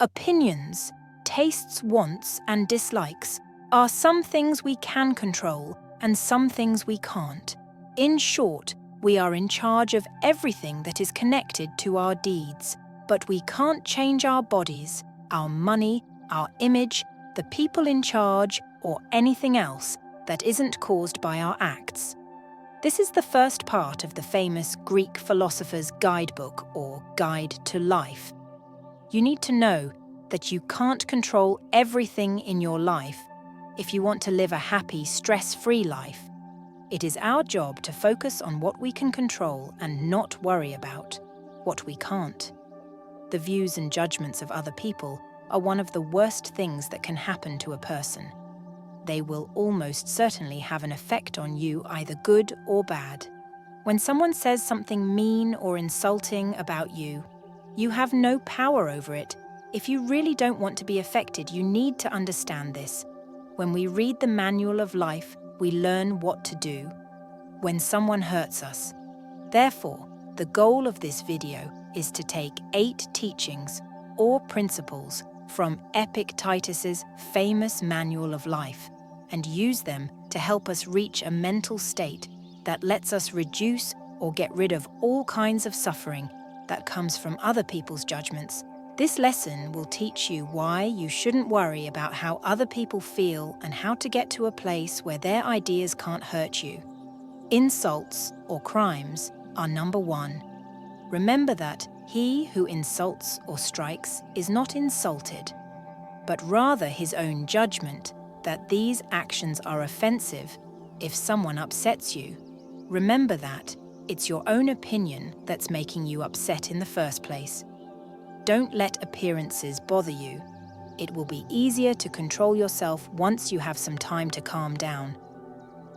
Opinions, tastes, wants, and dislikes are some things we can control and some things we can't. In short, we are in charge of everything that is connected to our deeds, but we can't change our bodies, our money, our image, the people in charge, or anything else that isn't caused by our acts. This is the first part of the famous Greek philosopher's guidebook or Guide to Life. You need to know that you can't control everything in your life if you want to live a happy, stress-free life. It is our job to focus on what we can control and not worry about what we can't. The views and judgments of other people are one of the worst things that can happen to a person. They will almost certainly have an effect on you, either good or bad. When someone says something mean or insulting about you, you have no power over it. If you really don't want to be affected, you need to understand this. When we read the manual of life, we learn what to do when someone hurts us. Therefore, the goal of this video is to take 8 teachings or principles from Epictetus's famous manual of life and use them to help us reach a mental state that lets us reduce or get rid of all kinds of suffering that comes from other people's judgments. This lesson will teach you why you shouldn't worry about how other people feel and how to get to a place where their ideas can't hurt you. Insults or crimes are number 1. Remember that he who insults or strikes is not insulted, but rather his own judgment that these actions are offensive. If someone upsets you, remember that it's your own opinion that's making you upset in the first place. Don't let appearances bother you. It will be easier to control yourself once you have some time to calm down.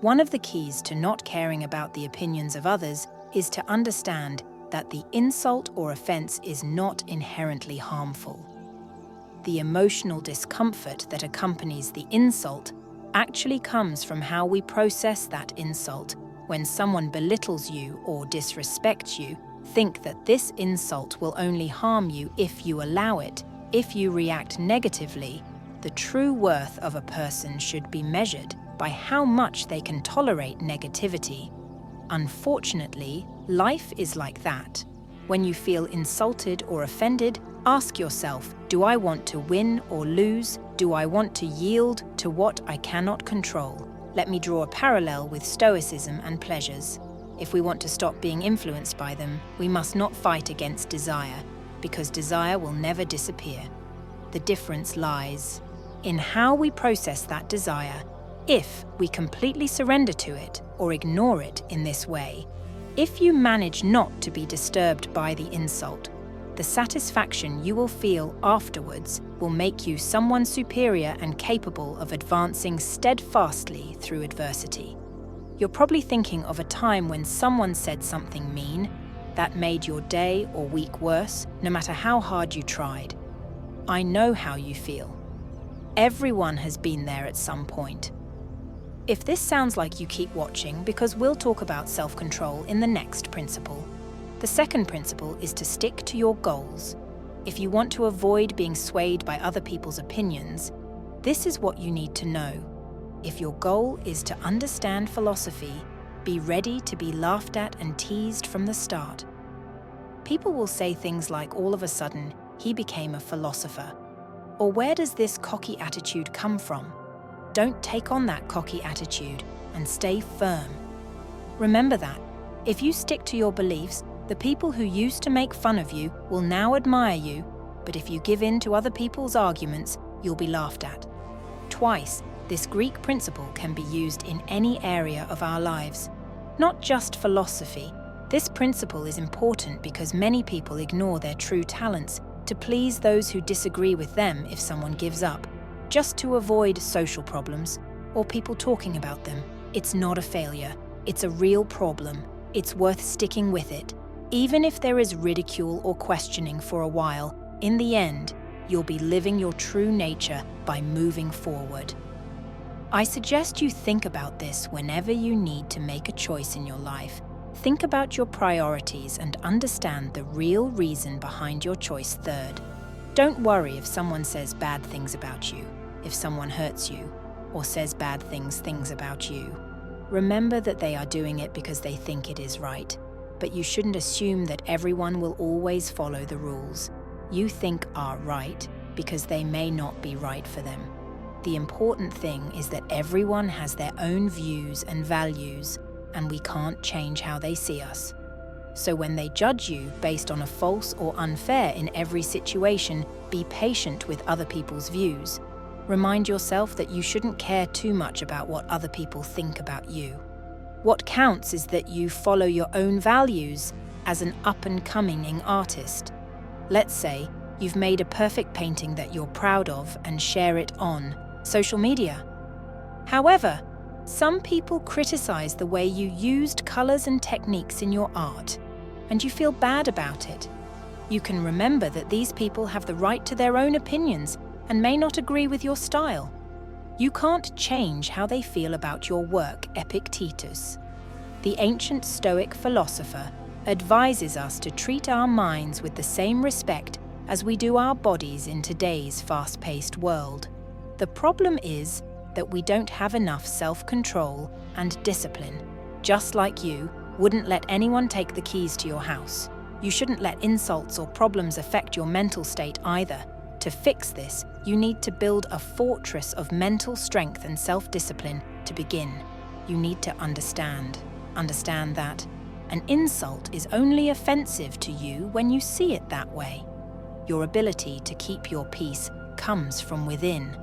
One of the keys to not caring about the opinions of others is to understand that the insult or offense is not inherently harmful. The emotional discomfort that accompanies the insult actually comes from how we process that insult. When someone belittles you or disrespects you, think that this insult will only harm you if you allow it. If you react negatively, the true worth of a person should be measured by how much they can tolerate negativity. Unfortunately, life is like that. When you feel insulted or offended, ask yourself, do I want to win or lose? Do I want to yield to what I cannot control? Let me draw a parallel with Stoicism and pleasures. If we want to stop being influenced by them, we must not fight against desire, because desire will never disappear. The difference lies in how we process that desire. If we completely surrender to it or ignore it in this way, if you manage not to be disturbed by the insult, the satisfaction you will feel afterwards will make you someone superior and capable of advancing steadfastly through adversity. You're probably thinking of a time when someone said something mean that made your day or week worse, no matter how hard you tried. I know how you feel. Everyone has been there at some point. If this sounds like you, keep watching, because we'll talk about self-control in the next principle. The second principle is to stick to your goals. If you want to avoid being swayed by other people's opinions, this is what you need to know. If your goal is to understand philosophy, be ready to be laughed at and teased from the start. People will say things like, all of a sudden, he became a philosopher. Or where does this cocky attitude come from? Don't take on that cocky attitude and stay firm. Remember that, if you stick to your beliefs, the people who used to make fun of you will now admire you, but if you give in to other people's arguments, you'll be laughed at. Twice, this Greek principle can be used in any area of our lives, not just philosophy. This principle is important because many people ignore their true talents to please those who disagree with them. If someone gives up, just to avoid social problems or people talking about them, it's not a failure, it's a real problem. It's worth sticking with it. Even if there is ridicule or questioning for a while, in the end, you'll be living your true nature by moving forward. I suggest you think about this whenever you need to make a choice in your life. Think about your priorities and understand the real reason behind your choice. Third, Don't worry if someone says bad things about you, if someone hurts you, or says bad things about you. Remember that they are doing it because they think it is right, but you shouldn't assume that everyone will always follow the rules you think are right because they may not be right for them. The important thing is that everyone has their own views and values, and we can't change how they see us. So when they judge you based on a false or unfair in every situation, be patient with other people's views. Remind yourself that you shouldn't care too much about what other people think about you. What counts is that you follow your own values as an up-and-coming artist. Let's say you've made a perfect painting that you're proud of and share it on social media. However, some people criticize the way you used colors and techniques in your art, and you feel bad about it. You can remember that these people have the right to their own opinions and may not agree with your style. You can't change how they feel about your work, Epictetus. The ancient Stoic philosopher advises us to treat our minds with the same respect as we do our bodies in today's fast-paced world. The problem is that we don't have enough self-control and discipline. Just like you wouldn't let anyone take the keys to your house, you shouldn't let insults or problems affect your mental state either. To fix this, you need to build a fortress of mental strength and self-discipline to begin. You need to understand that an insult is only offensive to you when you see it that way. Your ability to keep your peace comes from within,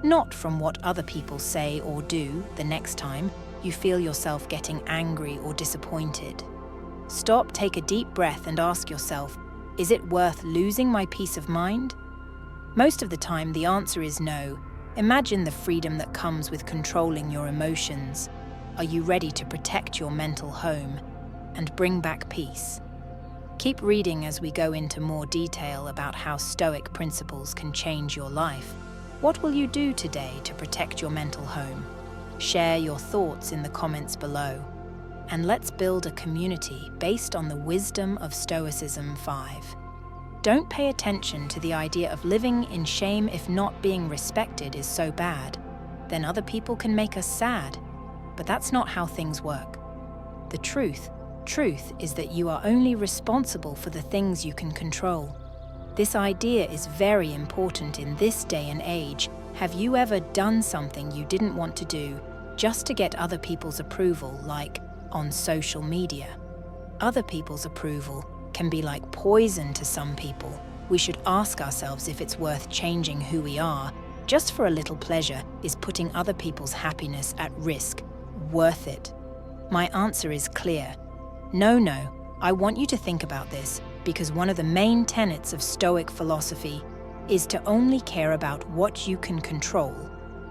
not from what other people say or do the next time you feel yourself getting angry or disappointed. Stop, take a deep breath and ask yourself, is it worth losing my peace of mind? Most of the time, the answer is no. Imagine the freedom that comes with controlling your emotions. Are you ready to protect your mental home and bring back peace? Keep reading as we go into more detail about how Stoic principles can change your life. What will you do today to protect your mental home? Share your thoughts in the comments below. And let's build a community based on the wisdom of Stoicism 5. Don't pay attention to the idea of living in shame if not being respected is so bad. Then other people can make us sad. But that's not how things work. The truth is that you are only responsible for the things you can control. This idea is very important in this day and age. Have you ever done something you didn't want to do just to get other people's approval, like on social media? Other people's approval can be like poison to some people. We should ask ourselves if it's worth changing who we are just for a little pleasure. Is putting other people's happiness at risk worth it? My answer is clear. No. I want you to think about this because one of the main tenets of Stoic philosophy is to only care about what you can control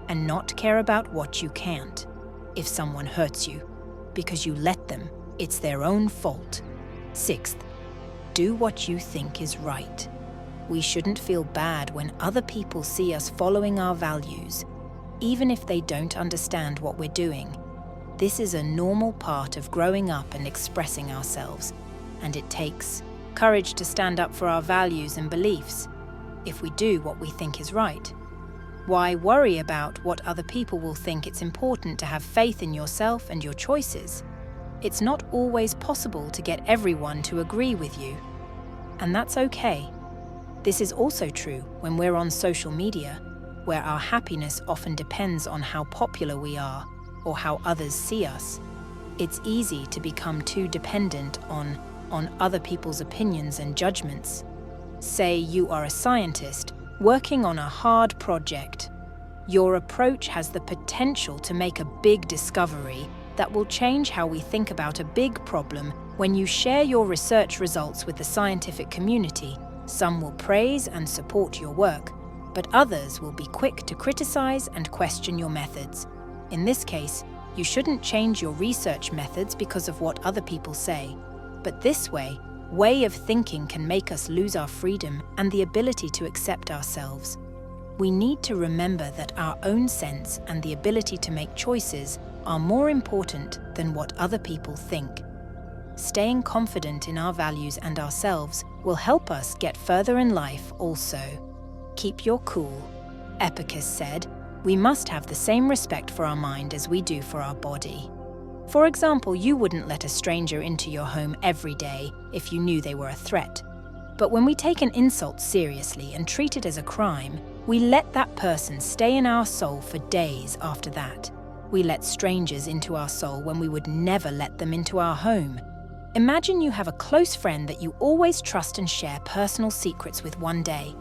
and not care about what you can't. If someone hurts you because you let them, it's their own fault. Sixth, do what you think is right. We shouldn't feel bad when other people see us following our values, even if they don't understand what we're doing. This is a normal part of growing up and expressing ourselves, and it takes courage to stand up for our values and beliefs. If we do what we think is right, why worry about what other people will think? It's important to have faith in yourself and your choices. It's not always possible to get everyone to agree with you, and that's okay. This is also true when we're on social media, where our happiness often depends on how popular we are or how others see us. It's easy to become too dependent on other people's opinions and judgments. Say you are a scientist working on a hard project. Your approach has the potential to make a big discovery that will change how we think about a big problem. When you share your research results with the scientific community, some will praise and support your work, but others will be quick to criticize and question your methods. In this case, you shouldn't change your research methods because of what other people say. But this way of thinking can make us lose our freedom and the ability to accept ourselves. We need to remember that our own sense and the ability to make choices are more important than what other people think. Staying confident in our values and ourselves will help us get further in life also. Keep your cool. Epicurus said, we must have the same respect for our mind as we do for our body. For example, you wouldn't let a stranger into your home every day if you knew they were a threat. But when we take an insult seriously and treat it as a crime, we let that person stay in our soul for days after that. We let strangers into our soul when we would never let them into our home. Imagine you have a close friend that you always trust and share personal secrets with one day.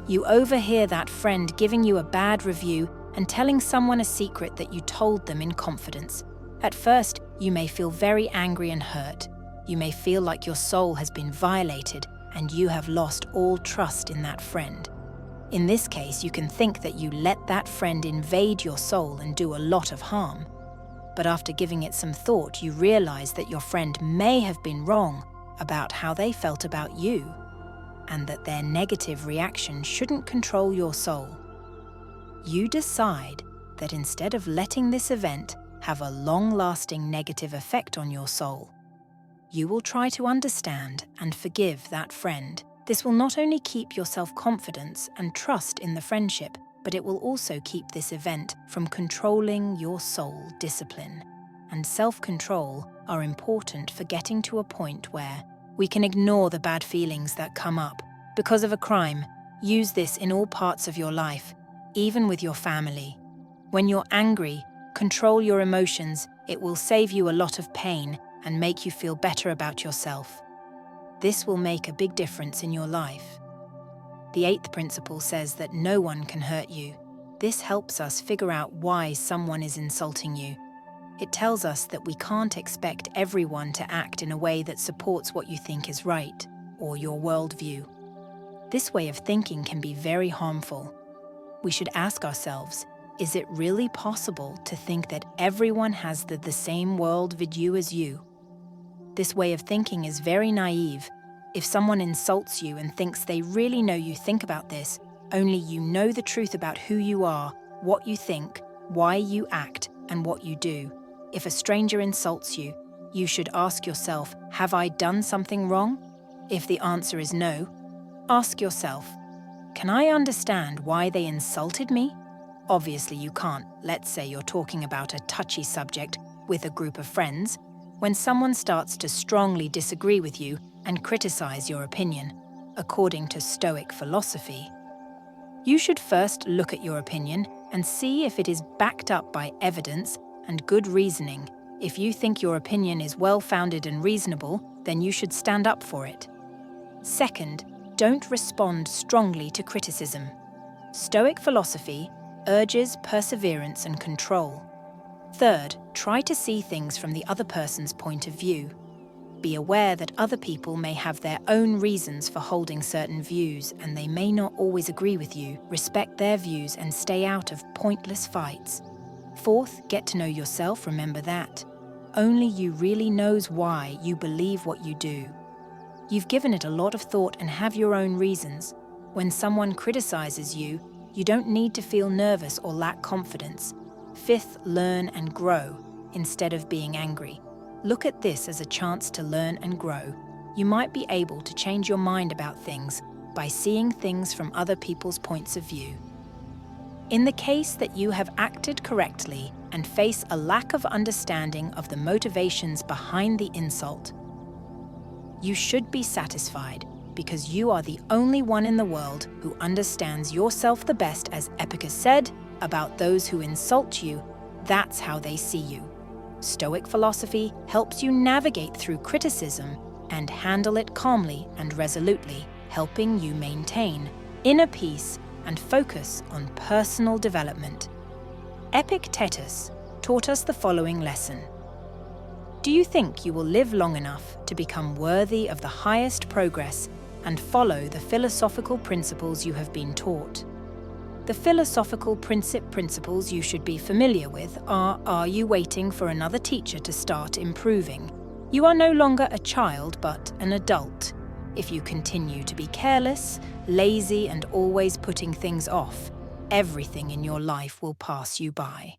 You overhear that friend giving you a bad review and telling someone a secret that you told them in confidence. At first, you may feel very angry and hurt. You may feel like your soul has been violated and you have lost all trust in that friend. In this case, you can think that you let that friend invade your soul and do a lot of harm. But after giving it some thought, you realize that your friend may have been wrong about how they felt about you, and that their negative reaction shouldn't control your soul. You decide that instead of letting this event have a long-lasting negative effect on your soul, you will try to understand and forgive that friend. This will not only keep your self-confidence and trust in the friendship, but it will also keep this event from controlling your soul. Discipline and self-control are important for getting to a point where we can ignore the bad feelings that come up because of a crime. Use this in all parts of your life, even with your family. When you're angry, control your emotions. It will save you a lot of pain and make you feel better about yourself. This will make a big difference in your life. The 8th principle says that no one can hurt you. This helps us figure out why someone is insulting you. It tells us that we can't expect everyone to act in a way that supports what you think is right or your worldview. This way of thinking can be very harmful. We should ask ourselves, is it really possible to think that everyone has the same worldview as you? This way of thinking is very naive. If someone insults you and thinks they really know you think about this, only you know the truth about who you are, what you think, why you act, and what you do. If a stranger insults you, you should ask yourself, have I done something wrong? If the answer is no, ask yourself, can I understand why they insulted me? Obviously you can't. Let's say you're talking about a touchy subject with a group of friends. When someone starts to strongly disagree with you and criticize your opinion, according to Stoic philosophy, you should first look at your opinion and see if it is backed up by evidence and good reasoning. If you think your opinion is well-founded and reasonable, then you should stand up for it. Second, don't respond strongly to criticism. Stoic philosophy urges perseverance and control. Third, try to see things from the other person's point of view. Be aware that other people may have their own reasons for holding certain views and they may not always agree with you. Respect their views and stay out of pointless fights. Fourth, get to know yourself. Remember that only you really knows why you believe what you do. You've given it a lot of thought and have your own reasons. When someone criticizes you, you don't need to feel nervous or lack confidence. Fifth, learn and grow instead of being angry. Look at this as a chance to learn and grow. You might be able to change your mind about things by seeing things from other people's points of view. In the case that you have acted correctly and face a lack of understanding of the motivations behind the insult, you should be satisfied because you are the only one in the world who understands yourself the best. As Epicurus said about those who insult you, that's how they see you. Stoic philosophy helps you navigate through criticism and handle it calmly and resolutely, helping you maintain inner peace and focus on personal development. Epictetus taught us the following lesson. Do you think you will live long enough to become worthy of the highest progress and follow the philosophical principles you have been taught? The philosophical principles you should be familiar with are you waiting for another teacher to start improving? You are no longer a child but an adult. If you continue to be careless, lazy, and always putting things off, everything in your life will pass you by.